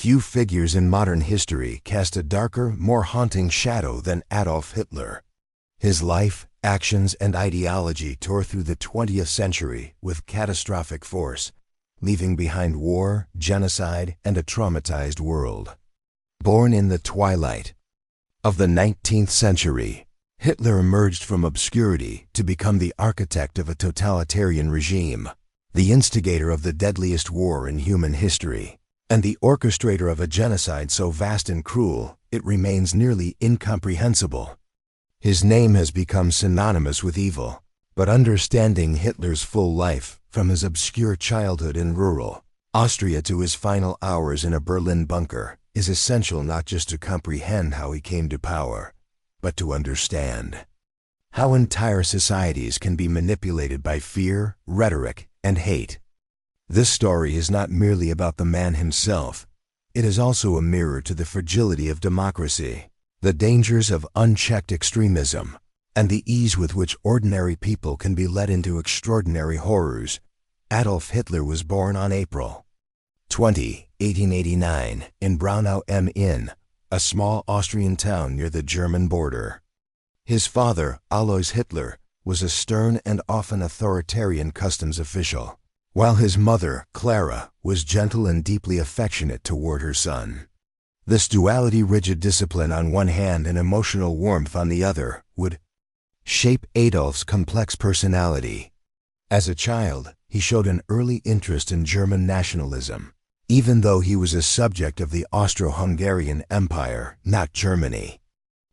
Few figures in modern history cast a darker, more haunting shadow than Adolf Hitler. His life, actions, and ideology tore through the 20th century with catastrophic force, leaving behind war, genocide, and a traumatized world. Born in the twilight of the 19th century, Hitler emerged from obscurity to become the architect of a totalitarian regime, the instigator of the deadliest war in human history, and the orchestrator of a genocide so vast and cruel it remains nearly incomprehensible. His name has become synonymous with evil, but understanding Hitler's full life, from his obscure childhood in rural Austria to his final hours in a Berlin bunker, is essential not just to comprehend how he came to power, but to understand how entire societies can be manipulated by fear, rhetoric, and hate. This story is not merely about the man himself. It is also a mirror to the fragility of democracy, the dangers of unchecked extremism, and the ease with which ordinary people can be led into extraordinary horrors. Adolf Hitler was born on April 20, 1889, in Braunau am Inn, a small Austrian town near the German border. His father, Alois Hitler, was a stern and often authoritarian customs official, while his mother, Clara, was gentle and deeply affectionate toward her son. This duality, rigid discipline on one hand and emotional warmth on the other, would shape Adolf's complex personality. As a child, he showed an early interest in German nationalism, even though he was a subject of the Austro-Hungarian Empire, not Germany.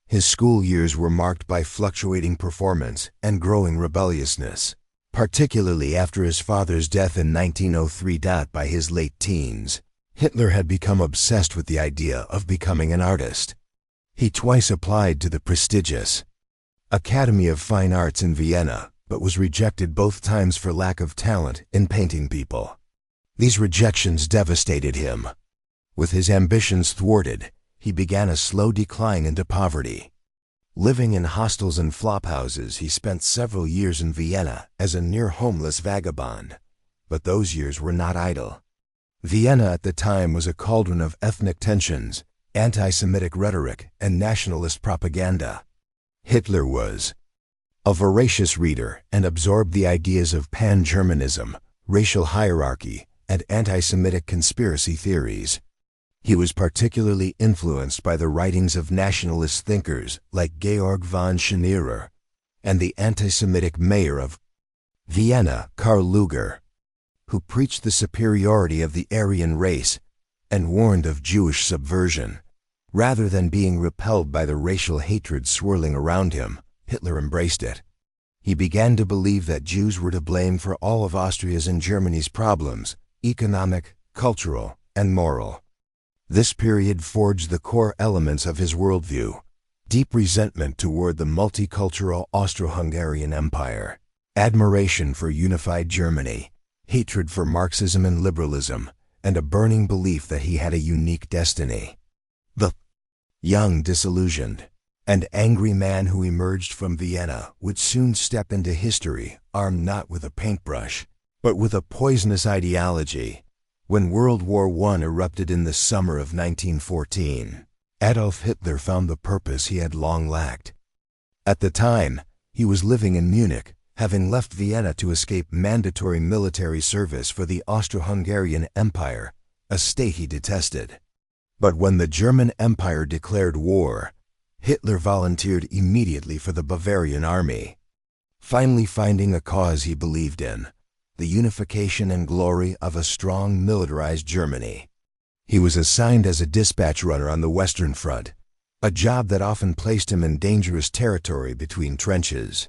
His school years were marked by fluctuating performance and growing rebelliousness, particularly after his father's death in 1903. By his late teens, Hitler had become obsessed with the idea of becoming an artist. He twice applied to the prestigious Academy of Fine Arts in Vienna, but was rejected both times for lack of talent in painting people. These rejections devastated him. With his ambitions thwarted, he began a slow decline into poverty. Living in hostels and flophouses, he spent several years in Vienna as a near-homeless vagabond. But those years were not idle. Vienna at the time was a cauldron of ethnic tensions, anti-Semitic rhetoric, and nationalist propaganda. Hitler was a voracious reader and absorbed the ideas of pan-Germanism, racial hierarchy, and anti-Semitic conspiracy theories. He was particularly influenced by the writings of nationalist thinkers like Georg von Schneerer and the anti-Semitic mayor of Vienna, Karl Lueger, who preached the superiority of the Aryan race and warned of Jewish subversion. Rather than being repelled by the racial hatred swirling around him, Hitler embraced it. He began to believe that Jews were to blame for all of Austria's and Germany's problems, economic, cultural, and moral. This period forged the core elements of his worldview: deep resentment toward the multicultural Austro-Hungarian Empire, admiration for unified Germany, hatred for Marxism and liberalism, and a burning belief that he had a unique destiny. The young, disillusioned, and angry man who emerged from Vienna would soon step into history armed not with a paintbrush, but with a poisonous ideology. When World War I erupted in the summer of 1914, Adolf Hitler found the purpose he had long lacked. At the time, he was living in Munich, having left Vienna to escape mandatory military service for the Austro-Hungarian Empire, a state he detested. But when the German Empire declared war, Hitler volunteered immediately for the Bavarian army, finally finding a cause he believed in: the unification and glory of a strong, militarized Germany. He was assigned as a dispatch runner on the Western Front, a job that often placed him in dangerous territory between trenches.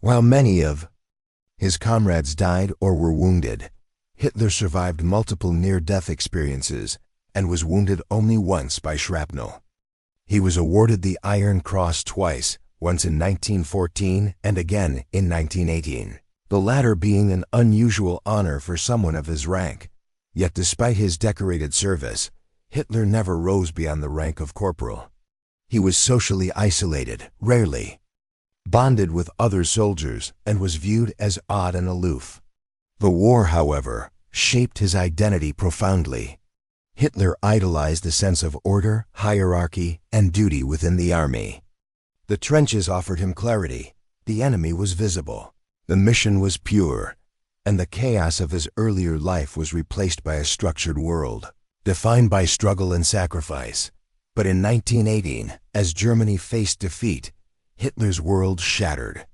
While many of his comrades died or were wounded, Hitler survived multiple near-death experiences and was wounded only once by shrapnel. He was awarded the Iron Cross twice, once in 1914 and again in 1918. The latter being an unusual honor for someone of his rank. Yet despite his decorated service, Hitler never rose beyond the rank of corporal. He was socially isolated, rarely bonded with other soldiers, and was viewed as odd and aloof. The war, however, shaped his identity profoundly. Hitler idolized the sense of order, hierarchy, and duty within the army. The trenches offered him clarity, the enemy was visible, the mission was pure, and the chaos of his earlier life was replaced by a structured world, defined by struggle and sacrifice. But in 1918, as Germany faced defeat, Hitler's world shattered.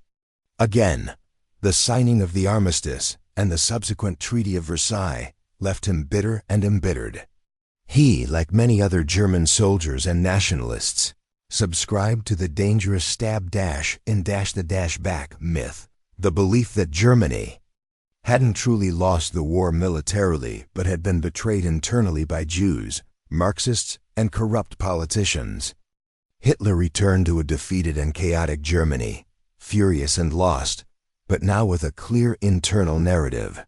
Again, the signing of the armistice and the subsequent Treaty of Versailles left him bitter and embittered. He, like many other German soldiers and nationalists, subscribed to the dangerous stab dash in dash the dash back myth, the belief that Germany hadn't truly lost the war militarily but had been betrayed internally by Jews, Marxists, and corrupt politicians. Hitler returned to a defeated and chaotic Germany, furious and lost, but now with a clear internal narrative.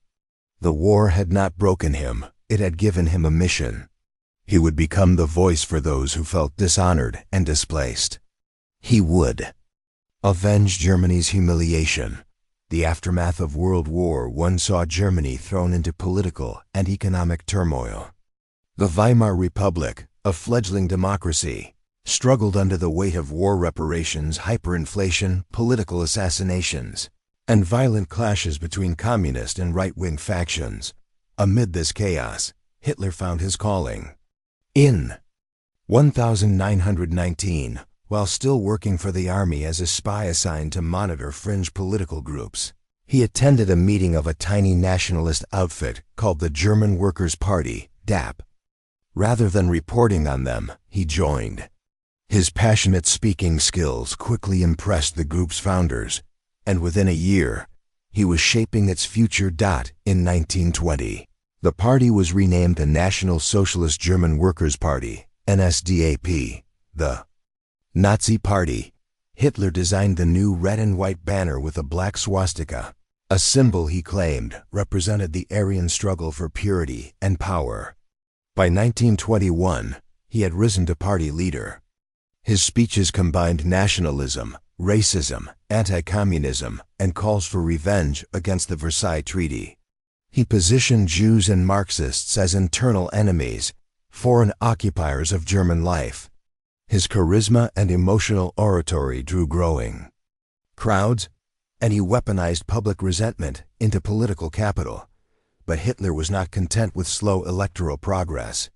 The war had not broken him, it had given him a mission. He would become the voice for those who felt dishonored and displaced. He would avenge Germany's humiliation. The aftermath of World War I saw Germany thrown into political and economic turmoil. The Weimar Republic, a fledgling democracy, struggled under the weight of war reparations, hyperinflation, political assassinations, and violent clashes between communist and right-wing factions. Amid this chaos, Hitler found his calling. In 1919, while still working for the army as a spy assigned to monitor fringe political groups, he attended a meeting of a tiny nationalist outfit called the German Workers' Party, DAP. Rather than reporting on them, he joined. His passionate speaking skills quickly impressed the group's founders, and within a year, he was shaping its future. In 1920, the party was renamed the National Socialist German Workers' Party, NSDAP, the Nazi Party. Hitler designed the new red and white banner with a black swastika, a symbol he claimed represented the Aryan struggle for purity and power. By 1921, he had risen to party leader. His speeches combined nationalism, racism, anti-communism, and calls for revenge against the Versailles Treaty. He positioned Jews and Marxists as internal enemies, foreign occupiers of German life. His charisma and emotional oratory drew growing crowds, and he weaponized public resentment into political capital. But Hitler was not content with slow electoral progress.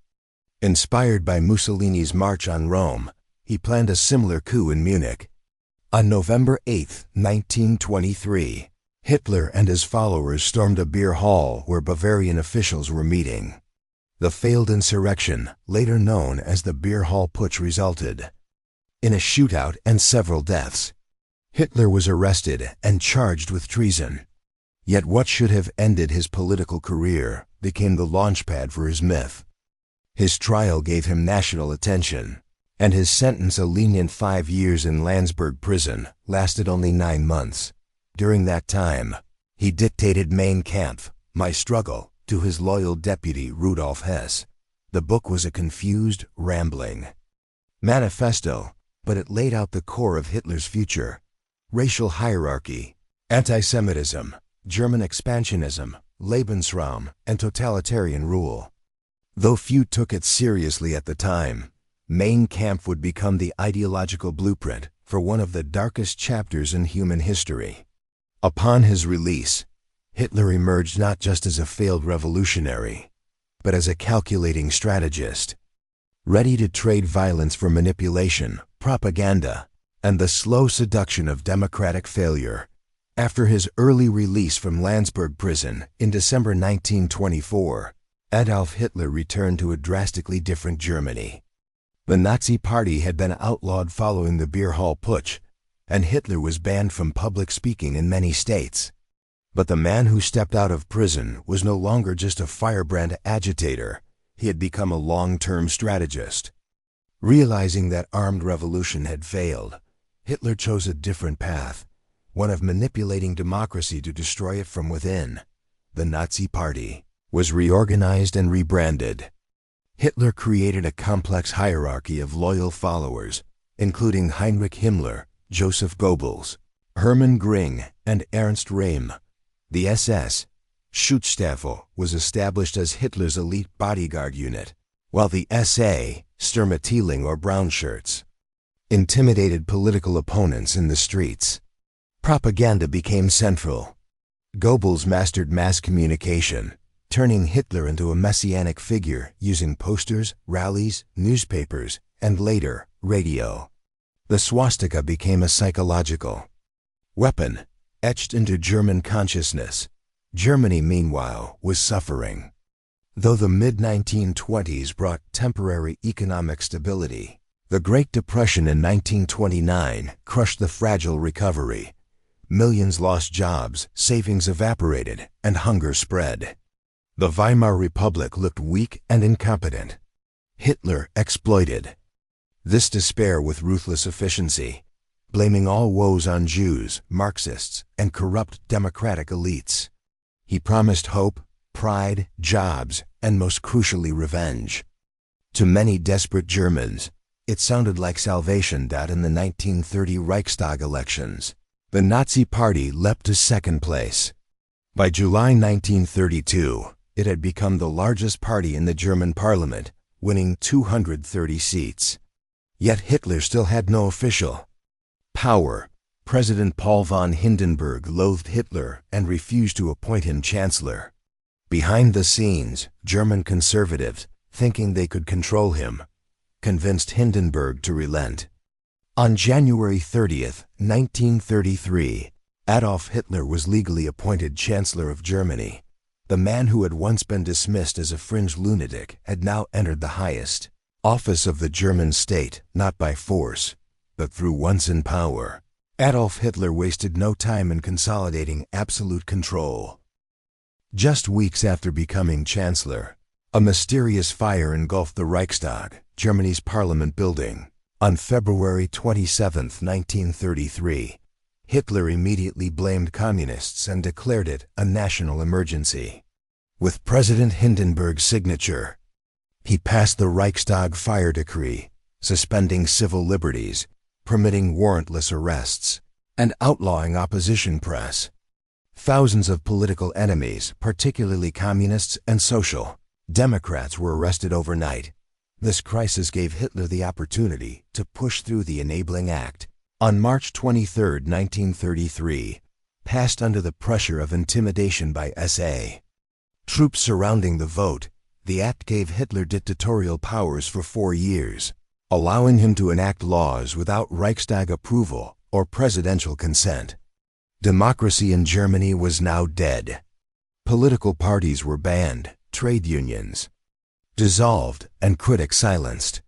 Inspired by Mussolini's March on Rome, he planned a similar coup in Munich. On November 8, 1923, Hitler and his followers stormed a beer hall where Bavarian officials were meeting. The failed insurrection, later known as the Beer Hall Putsch, resulted in a shootout and several deaths. Hitler was arrested and charged with treason. Yet what should have ended his political career became the launchpad for his myth. His trial gave him national attention, and his sentence, a lenient 5 years in Landsberg prison, lasted only 9 months. During that time, he dictated Mein Kampf, My Struggle, to his loyal deputy Rudolf Hess. The book was a confused, rambling manifesto, but it laid out the core of Hitler's future: racial hierarchy, anti-Semitism, German expansionism, Lebensraum, and totalitarian rule. Though few took it seriously at the time, Mein Kampf would become the ideological blueprint for one of the darkest chapters in human history. Upon his release, Hitler emerged not just as a failed revolutionary, but as a calculating strategist, ready to trade violence for manipulation, propaganda, and the slow seduction of democratic failure. After his early release from Landsberg prison in December 1924, Adolf Hitler returned to a drastically different Germany. The Nazi Party had been outlawed following the Beer Hall Putsch, and Hitler was banned from public speaking in many states. But the man who stepped out of prison was no longer just a firebrand agitator. He had become a long-term strategist. Realizing that armed revolution had failed, Hitler chose a different path, one of manipulating democracy to destroy it from within. The Nazi Party was reorganized and rebranded. Hitler created a complex hierarchy of loyal followers, including Heinrich Himmler, Joseph Goebbels, Hermann Göring, and Ernst Röhm. The SS, Schutzstaffel, was established as Hitler's elite bodyguard unit, while the SA, Sturmteilung or brown shirts, intimidated political opponents in the streets. Propaganda became central. Goebbels mastered mass communication, turning Hitler into a messianic figure using posters, rallies, newspapers, and later, radio. The swastika became a psychological weapon, etched into German consciousness. Germany, meanwhile, was suffering. Though the mid-1920s brought temporary economic stability, the Great Depression in 1929 crushed the fragile recovery. Millions lost jobs, savings evaporated, and hunger spread. The Weimar Republic looked weak and incompetent. Hitler exploited this despair with ruthless efficiency, blaming all woes on Jews, Marxists, and corrupt democratic elites. He promised hope, pride, jobs, and most crucially revenge. To many desperate Germans, it sounded like salvation. In the 1930 Reichstag elections, the Nazi Party leapt to second place. By July 1932, it had become the largest party in the German parliament, winning 230 seats. Yet Hitler still had no official power. President Paul von Hindenburg loathed Hitler and refused to appoint him chancellor. Behind the scenes, German conservatives, thinking they could control him, convinced Hindenburg to relent. On January 30, 1933, Adolf Hitler was legally appointed Chancellor of Germany. The man who had once been dismissed as a fringe lunatic had now entered the highest office of the German state, not by force, but through once in power. Adolf Hitler wasted no time in consolidating absolute control. Just weeks after becoming Chancellor, a mysterious fire engulfed the Reichstag, Germany's parliament building. On February 27, 1933, Hitler immediately blamed communists and declared it a national emergency. With President Hindenburg's signature, he passed the Reichstag fire decree, suspending civil liberties, permitting warrantless arrests, and outlawing opposition press. Thousands of political enemies, particularly communists and social democrats, were arrested overnight. This crisis gave Hitler the opportunity to push through the Enabling Act. On March 23, 1933, passed under the pressure of intimidation by SA troops surrounding the vote, the act gave Hitler dictatorial powers for 4 years, allowing him to enact laws without Reichstag approval or presidential consent. Democracy in Germany was now dead. Political parties were banned, trade unions dissolved, and critics silenced.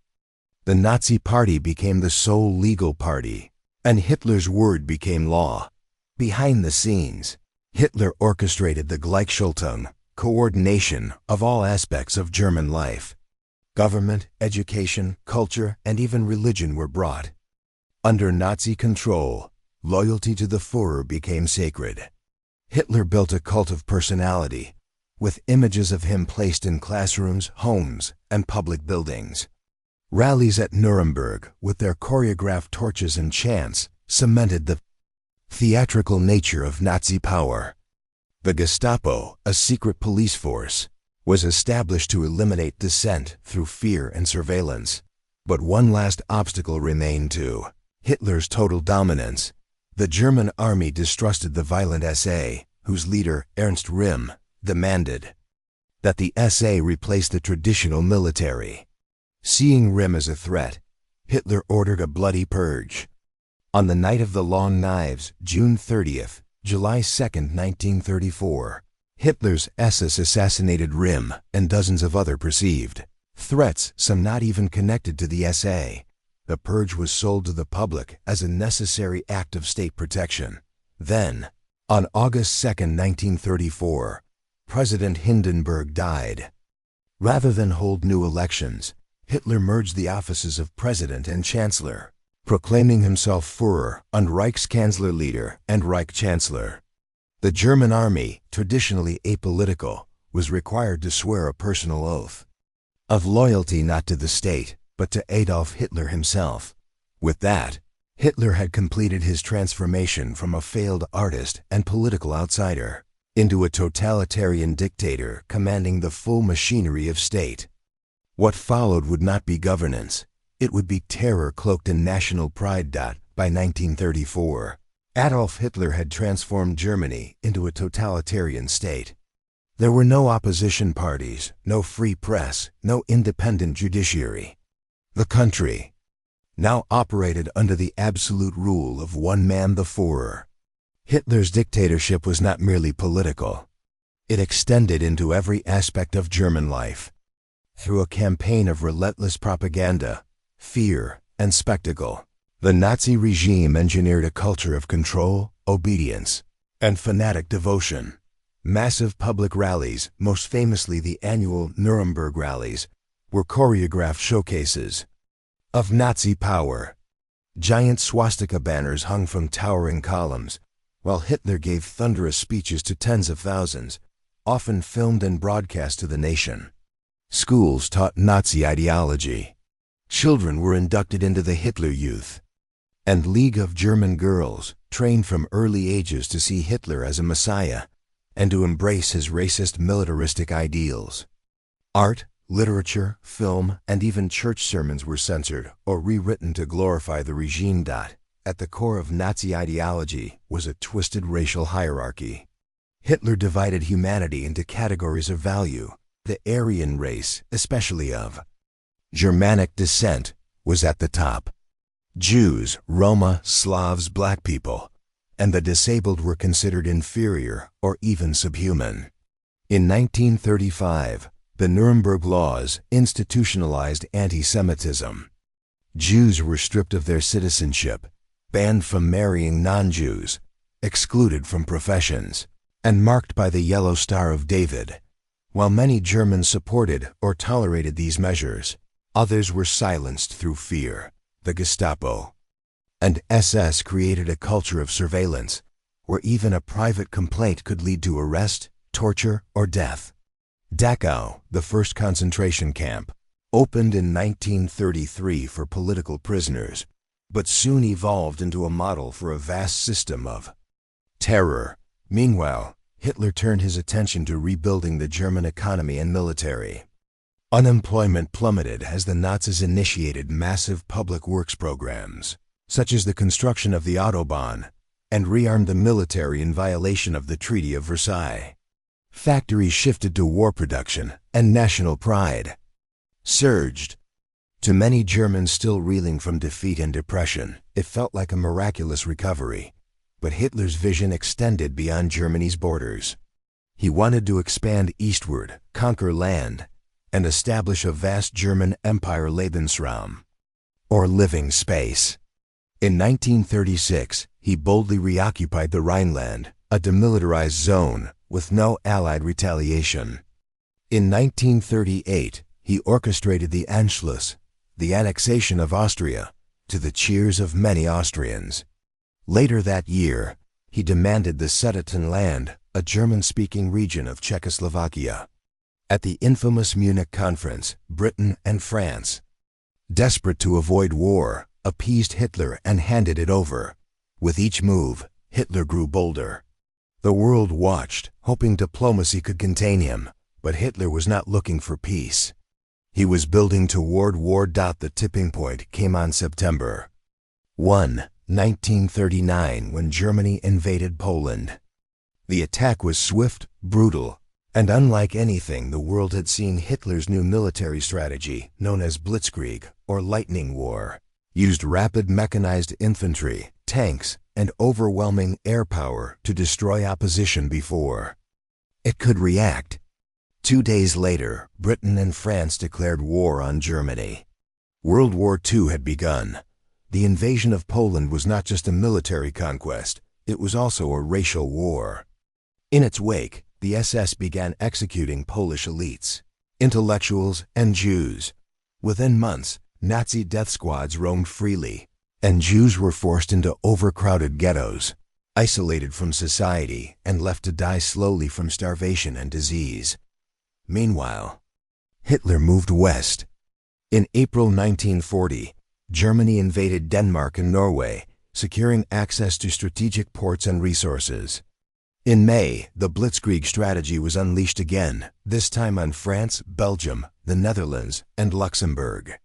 The Nazi Party became the sole legal party, and Hitler's word became law. Behind the scenes, Hitler orchestrated the Gleichschaltung, coordination of all aspects of German life. Government, education, culture, and even religion were brought under Nazi control. Loyalty to the Führer became sacred. Hitler built a cult of personality, with images of him placed in classrooms, homes, and public buildings. Rallies at Nuremberg, with their choreographed torches and chants, cemented the theatrical nature of Nazi power. The Gestapo, a secret police force, was established to eliminate dissent through fear and surveillance. But one last obstacle remained too: Hitler's total dominance. The German army distrusted the violent SA, whose leader, Ernst Röhm, demanded that the SA replace the traditional military. Seeing Röhm as a threat, Hitler ordered a bloody purge. On the night of the Long Knives, June 30th, July 2nd, 1934, Hitler's SS assassinated Röhm and dozens of other perceived threats, some not even connected to the SA. The purge was sold to the public as a necessary act of state protection. Then, on August 2nd, 1934, President Hindenburg died. Rather than hold new elections, Hitler merged the offices of President and Chancellor, proclaiming himself Führer und Reichskanzlerleader and Reich Chancellor. The German army, traditionally apolitical, was required to swear a personal oath of loyalty not to the state, but to Adolf Hitler himself. With that, Hitler had completed his transformation from a failed artist and political outsider into a totalitarian dictator commanding the full machinery of state. What followed would not be governance. It would be terror cloaked in national pride. By 1934, Adolf Hitler had transformed Germany into a totalitarian state. There were no opposition parties, no free press, no independent judiciary. The country now operated under the absolute rule of one man, the Führer. Hitler's dictatorship was not merely political. It extended into every aspect of German life. Through a campaign of relentless propaganda, fear, and spectacle, the Nazi regime engineered a culture of control, obedience, and fanatic devotion. Massive public rallies, most famously the annual Nuremberg rallies, were choreographed showcases of Nazi power. Giant swastika banners hung from towering columns, while Hitler gave thunderous speeches to tens of thousands, often filmed and broadcast to the nation. Schools taught Nazi ideology. Children were inducted into the Hitler Youth and League of German Girls, trained from early ages to see Hitler as a messiah and to embrace his racist militaristic ideals. Art, literature, film, and even church sermons were censored or rewritten to glorify the regime. At the core of Nazi ideology was a twisted racial hierarchy. Hitler divided humanity into categories of value. The Aryan race, especially of Germanic descent, was at the top. Jews, Roma, Slavs, black people, and the disabled were considered inferior or even subhuman. In 1935, the Nuremberg laws institutionalized anti-Semitism. Jews were stripped of their citizenship, banned from marrying non-Jews, excluded from professions, and marked by the Yellow Star of David. While many Germans supported or tolerated these measures, others were silenced through fear. The Gestapo and SS created a culture of surveillance, where even a private complaint could lead to arrest, torture, or death. Dachau, the first concentration camp, opened in 1933 for political prisoners, but soon evolved into a model for a vast system of terror. Meanwhile, Hitler turned his attention to rebuilding the German economy and military. Unemployment plummeted as the Nazis initiated massive public works programs, such as the construction of the Autobahn, and rearmed the military in violation of the Treaty of Versailles. Factories shifted to war production, and national pride surged. To many Germans still reeling from defeat and depression, it felt like a miraculous recovery. But Hitler's vision extended beyond Germany's borders. He wanted to expand eastward, conquer land, and establish a vast German empire, Lebensraum, or living space. In 1936, he boldly reoccupied the Rhineland, a demilitarized zone with no Allied retaliation. In 1938, he orchestrated the Anschluss, the annexation of Austria, to the cheers of many Austrians. Later that year, he demanded the Sudetenland, a German-speaking region of Czechoslovakia. At the infamous Munich Conference, Britain and France, desperate to avoid war, appeased Hitler and handed it over. With each move, Hitler grew bolder. The world watched, hoping diplomacy could contain him, but Hitler was not looking for peace. He was building toward war. The tipping point came on September 1, 1939, when Germany invaded Poland. The attack was swift, brutal, and unlike anything the world had seen. Hitler's new military strategy, known as Blitzkrieg or Lightning War, used rapid mechanized infantry, tanks, and overwhelming air power to destroy opposition before it could react. 2 days later, Britain and France declared war on Germany. World War II had begun. The invasion of Poland was not just a military conquest, it was also a racial war. In its wake, the SS began executing Polish elites, intellectuals, and Jews. Within months, Nazi death squads roamed freely, and Jews were forced into overcrowded ghettos, isolated from society and left to die slowly from starvation and disease. Meanwhile, Hitler moved west. In April 1940, Germany invaded Denmark and Norway, securing access to strategic ports and resources. In May, the Blitzkrieg strategy was unleashed again, this time on France, Belgium, the Netherlands, and Luxembourg.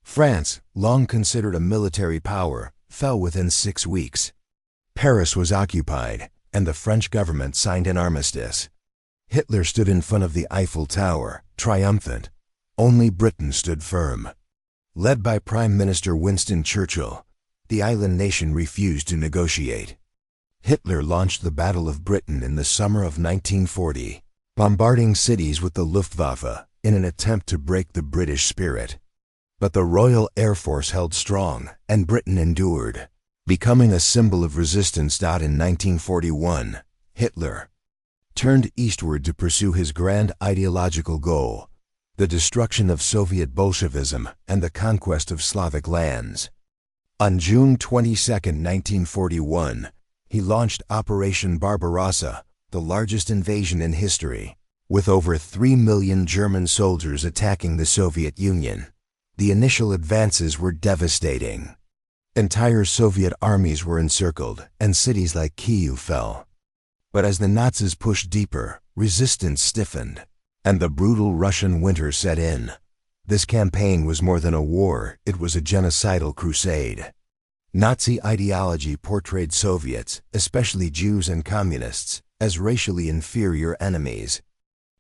France, long considered a military power, fell within 6 weeks. Paris was occupied, and the French government signed an armistice. Hitler stood in front of the Eiffel Tower, triumphant. Only Britain stood firm. Led by Prime Minister Winston Churchill, the island nation refused to negotiate. Hitler launched the Battle of Britain in the summer of 1940, bombarding cities with the Luftwaffe in an attempt to break the British spirit. But the Royal Air Force held strong, and Britain endured, becoming a symbol of resistance. In 1941, Hitler turned eastward to pursue his grand ideological goal, the destruction of Soviet Bolshevism and the conquest of Slavic lands. On June 22, 1941, he launched Operation Barbarossa, the largest invasion in history, with over 3 million German soldiers attacking the Soviet Union. The initial advances were devastating. Entire Soviet armies were encircled, and cities like Kyiv fell. But as the Nazis pushed deeper, resistance stiffened, and the brutal Russian winter set in. This campaign was more than a war, it was a genocidal crusade. Nazi ideology portrayed Soviets, especially Jews and Communists, as racially inferior enemies,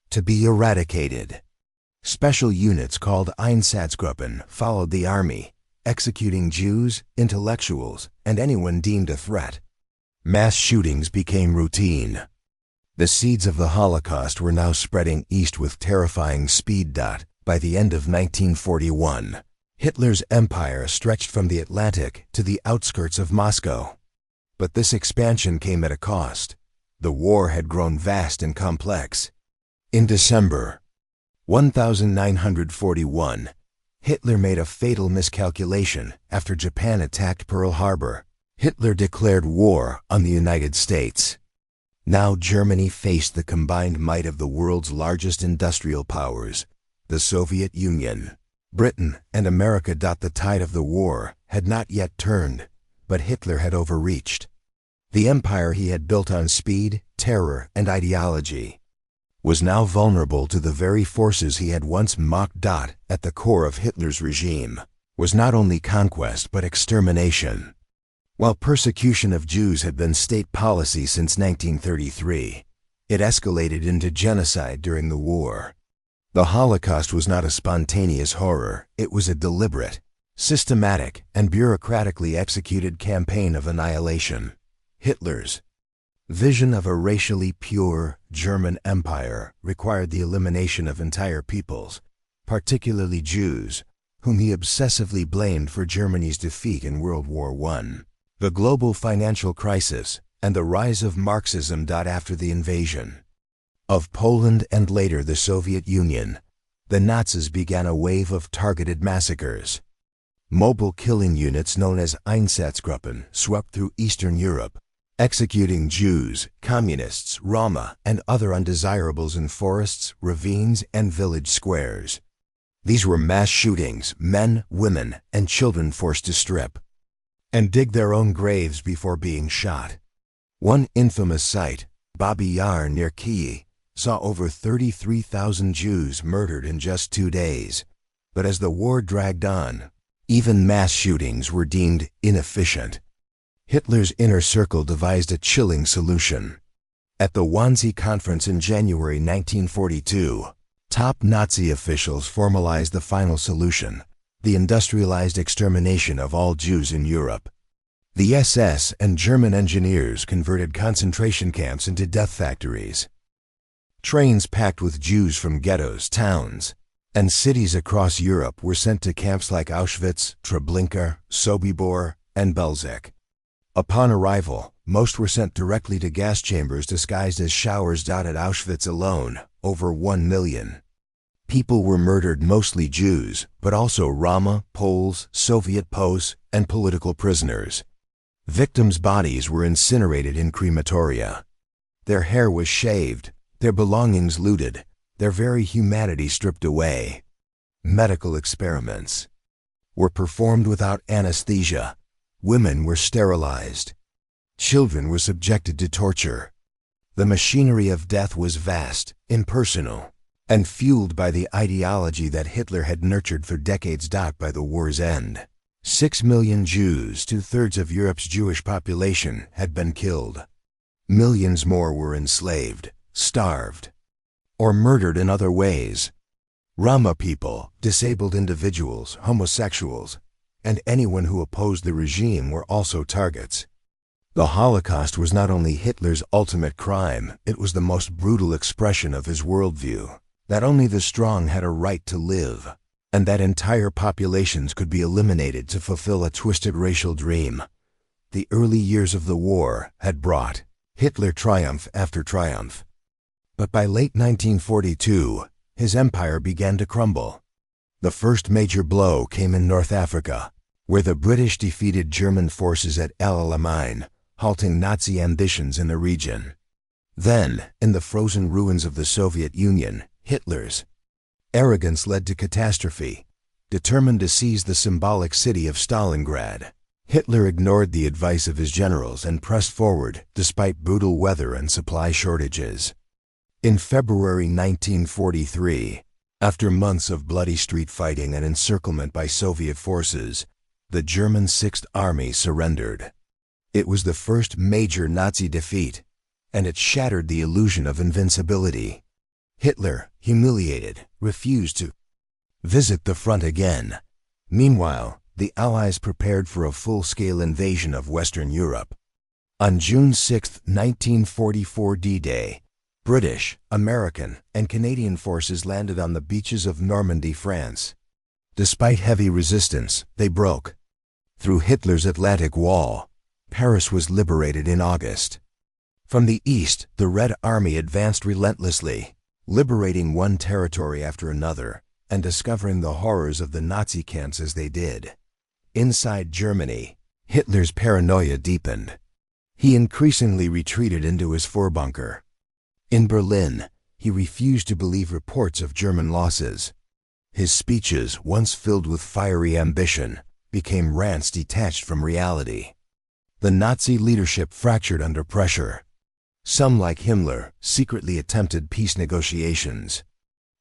to be eradicated. Special units called Einsatzgruppen followed the army, executing Jews, intellectuals, and anyone deemed a threat. Mass shootings became routine. The seeds of the Holocaust were now spreading east with terrifying speed. By the end of 1941, Hitler's empire stretched from the Atlantic to the outskirts of Moscow. But this expansion came at a cost. The war had grown vast and complex. In December 1941, Hitler made a fatal miscalculation after Japan attacked Pearl Harbor. Hitler declared war on the United States. Now Germany faced the combined might of the world's largest industrial powers, the Soviet Union. Britain and America. The tide of the war had not yet turned, but Hitler had overreached. The empire he had built on speed, terror, and ideology was now vulnerable to the very forces he had once mocked. At the core of Hitler's regime was not only conquest but extermination. While persecution of Jews had been state policy since 1933, it escalated into genocide during the war. The Holocaust was not a spontaneous horror, it was a deliberate, systematic, and bureaucratically executed campaign of annihilation. Hitler's vision of a racially pure German empire required the elimination of entire peoples, particularly Jews, whom he obsessively blamed for Germany's defeat in World War I. The global financial crisis, and the rise of Marxism. After the invasion of Poland and later the Soviet Union, the Nazis began a wave of targeted massacres. Mobile killing units known as Einsatzgruppen swept through Eastern Europe, executing Jews, Communists, Roma, and other undesirables in forests, ravines, and village squares. These were mass shootings, men, women, and children forced to strip and dig their own graves before being shot. One infamous site, Babi Yar near Kyiv, saw over 33,000 Jews murdered in just 2 days. But as the war dragged on, even mass shootings were deemed inefficient. Hitler's inner circle devised a chilling solution. At the Wannsee Conference in January 1942, top Nazi officials formalized the final solution: the industrialized extermination of all Jews in Europe. The SS and German engineers converted concentration camps into death factories. Trains packed with Jews from ghettos, towns, and cities across Europe were sent to camps like Auschwitz, Treblinka, Sobibor, and Belzec. Upon arrival, most were sent directly to gas chambers disguised as showers. At Auschwitz alone, over 1 million people were murdered, mostly Jews, but also Roma, Poles, Soviet Poles, and political prisoners. Victims' bodies were incinerated in crematoria. Their hair was shaved, their belongings looted, their very humanity stripped away. Medical experiments were performed without anesthesia. Women were sterilized. Children were subjected to torture. The machinery of death was vast, impersonal, and fueled by the ideology that Hitler had nurtured for decades. By the war's end, 6 million Jews, 2/3 of Europe's Jewish population, had been killed. Millions more were enslaved, starved, or murdered in other ways. Roma people, disabled individuals, homosexuals, and anyone who opposed the regime were also targets. The Holocaust was not only Hitler's ultimate crime, it was the most brutal expression of his worldview, that only the strong had a right to live, and that entire populations could be eliminated to fulfill a twisted racial dream. The early years of the war had brought Hitler triumph after triumph. But by late 1942, his empire began to crumble. The first major blow came in North Africa, where the British defeated German forces at El Alamein, halting Nazi ambitions in the region. Then, in the frozen ruins of the Soviet Union, Hitler's arrogance led to catastrophe. Determined to seize the symbolic city of Stalingrad, Hitler ignored the advice of his generals and pressed forward despite brutal weather and supply shortages. In February 1943, after months of bloody street fighting and encirclement by Soviet forces, the German Sixth Army surrendered. It was the first major Nazi defeat, and it shattered the illusion of invincibility. Hitler, humiliated, refused to visit the front again. Meanwhile, the Allies prepared for a full-scale invasion of Western Europe. On June 6, 1944, D-Day, British, American, and Canadian forces landed on the beaches of Normandy, France. Despite heavy resistance, they broke through Hitler's Atlantic Wall. Paris was liberated in August. From the east, the Red Army advanced relentlessly, liberating one territory after another, and discovering the horrors of the Nazi camps as they did. Inside Germany, Hitler's paranoia deepened. He increasingly retreated into his Vorbunker. In Berlin, he refused to believe reports of German losses. His speeches, once filled with fiery ambition, became rants detached from reality. The Nazi leadership fractured under pressure. Some, like Himmler, secretly attempted peace negotiations.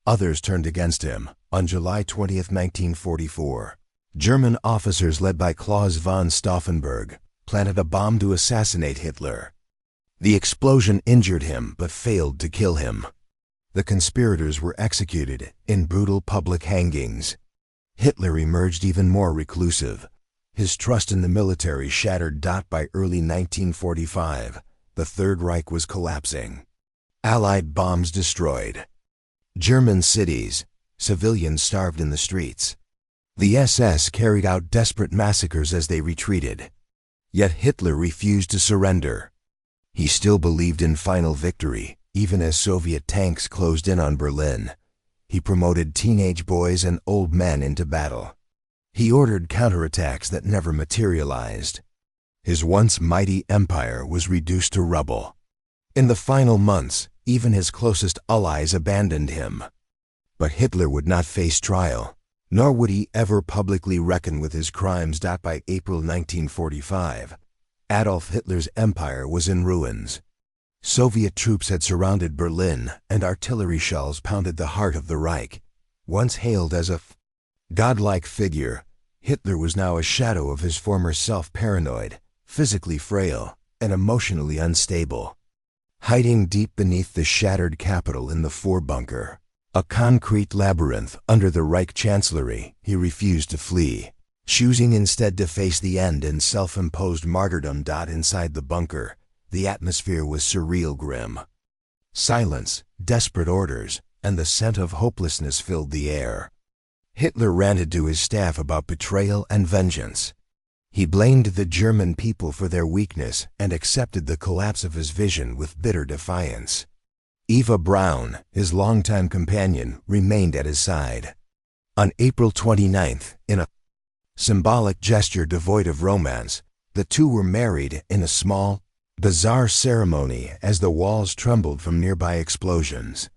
Others turned against him. On July 20, 1944, German officers led by Claus von Stauffenberg planted a bomb to assassinate Hitler. The explosion injured him but failed to kill him. The conspirators were executed in brutal public hangings. Hitler emerged even more reclusive. His trust in the military shattered. By early 1945, the Third Reich was collapsing. Allied bombs destroyed German cities. Civilians starved in the streets. The SS carried out desperate massacres as they retreated. Yet Hitler refused to surrender. He still believed in final victory, even as Soviet tanks closed in on Berlin. He promoted teenage boys and old men into battle. He ordered counterattacks that never materialized. His once mighty empire was reduced to rubble. In the final months, even his closest allies abandoned him. But Hitler would not face trial, nor would he ever publicly reckon with his crimes. By April 1945, Adolf Hitler's empire was in ruins. Soviet troops had surrounded Berlin, and artillery shells pounded the heart of the Reich. Once hailed as a godlike figure, Hitler was now a shadow of his former self, paranoid, physically frail, and emotionally unstable. Hiding deep beneath the shattered capital in the Vorbunker, a concrete labyrinth under the Reich Chancellery, he refused to flee, choosing instead to face the end in self-imposed martyrdom. Inside the bunker, the atmosphere was surreal, grim. Silence, desperate orders, and the scent of hopelessness filled the air. Hitler ranted to his staff about betrayal and vengeance. He blamed the German people for their weakness and accepted the collapse of his vision with bitter defiance. Eva Braun, his longtime companion, remained at his side. On April 29th, in a symbolic gesture devoid of romance, the two were married in a small, bizarre ceremony as the walls trembled from nearby explosions.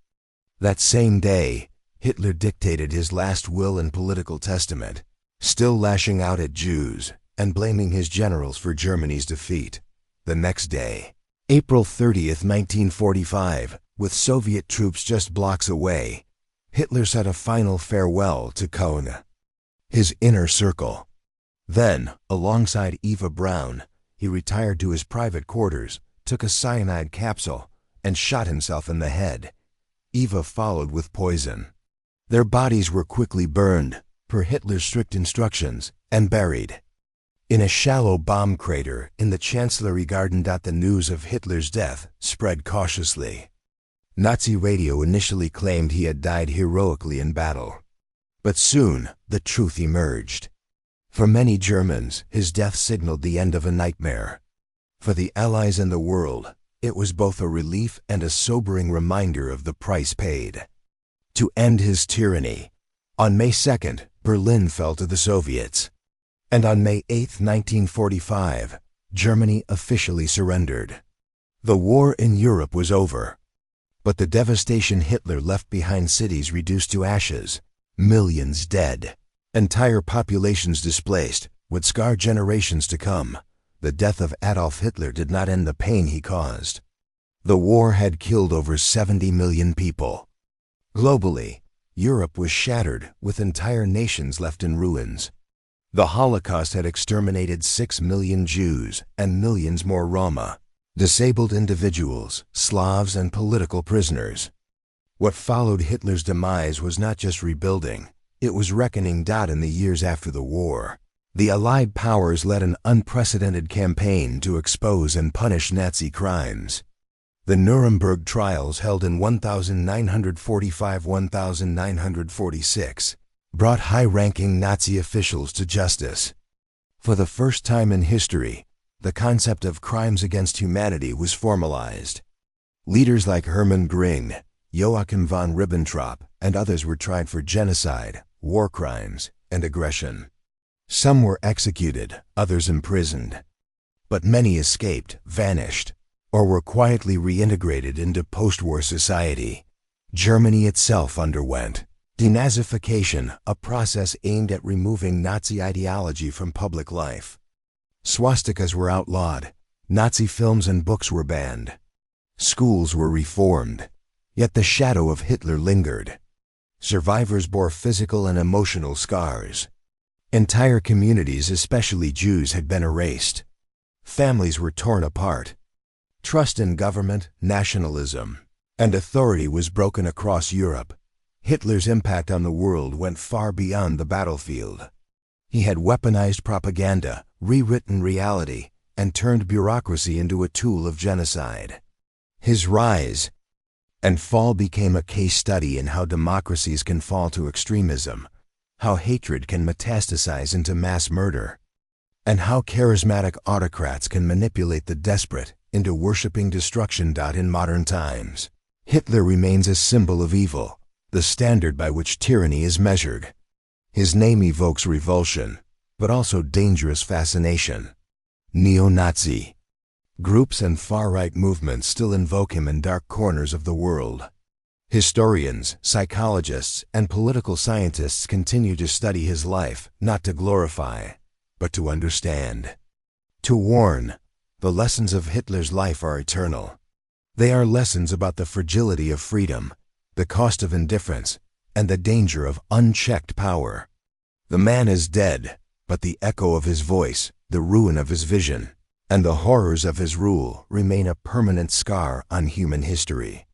That same day, Hitler dictated his last will and political testament, still lashing out at Jews and blaming his generals for Germany's defeat. The next day, April 30, 1945, with Soviet troops just blocks away, Hitler said a final farewell to Köln, his inner circle. Then, alongside Eva Braun, he retired to his private quarters, took a cyanide capsule, and shot himself in the head. Eva followed with poison. Their bodies were quickly burned, per Hitler's strict instructions, and buried. In a shallow bomb crater in the Chancellery Garden. The news of Hitler's death spread cautiously. Nazi radio initially claimed he had died heroically in battle. But soon, the truth emerged. For many Germans, his death signaled the end of a nightmare. For the Allies and the world, it was both a relief and a sobering reminder of the price paid. To end his tyranny, on May 2nd, Berlin fell to the Soviets. And on May 8, 1945, Germany officially surrendered. The war in Europe was over. But the devastation Hitler left behind, cities reduced to ashes, millions dead, entire populations displaced, would scar generations to come. The death of Adolf Hitler did not end the pain he caused. The war had killed over 70 million people. Globally, Europe was shattered, with entire nations left in ruins. The Holocaust had exterminated 6 million Jews and millions more Roma, disabled individuals, Slavs, and political prisoners. What followed Hitler's demise was not just rebuilding, it was reckoning. In the years after the war, the Allied powers led an unprecedented campaign to expose and punish Nazi crimes. The Nuremberg trials, held in 1945–1946, brought high-ranking Nazi officials to justice. For the first time in history, the concept of crimes against humanity was formalized. Leaders like Hermann Göring, Joachim von Ribbentrop, and others were tried for genocide, war crimes, and aggression. Some were executed, others imprisoned. But many escaped, vanished, or were quietly reintegrated into post-war society. Germany itself underwent denazification, a process aimed at removing Nazi ideology from public life. Swastikas were outlawed, Nazi films and books were banned. Schools were reformed, yet the shadow of Hitler lingered. Survivors bore physical and emotional scars. Entire communities, especially Jews, had been erased. Families were torn apart. Trust in government, nationalism, and authority was broken across Europe. Hitler's impact on the world went far beyond the battlefield. He had weaponized propaganda, rewritten reality, and turned bureaucracy into a tool of genocide. His rise and fall became a case study in how democracies can fall to extremism, how hatred can metastasize into mass murder, and how charismatic autocrats can manipulate the desperate into worshipping destruction. In modern times, Hitler remains a symbol of evil, the standard by which tyranny is measured. His name evokes revulsion, but also dangerous fascination. Neo-Nazi groups and far-right movements still invoke him in dark corners of the world. Historians, psychologists, and political scientists continue to study his life, not to glorify, but to understand. To warn, the lessons of Hitler's life are eternal. They are lessons about the fragility of freedom, the cost of indifference, and the danger of unchecked power. The man is dead, but the echo of his voice, the ruin of his vision, and the horrors of his rule remain a permanent scar on human history.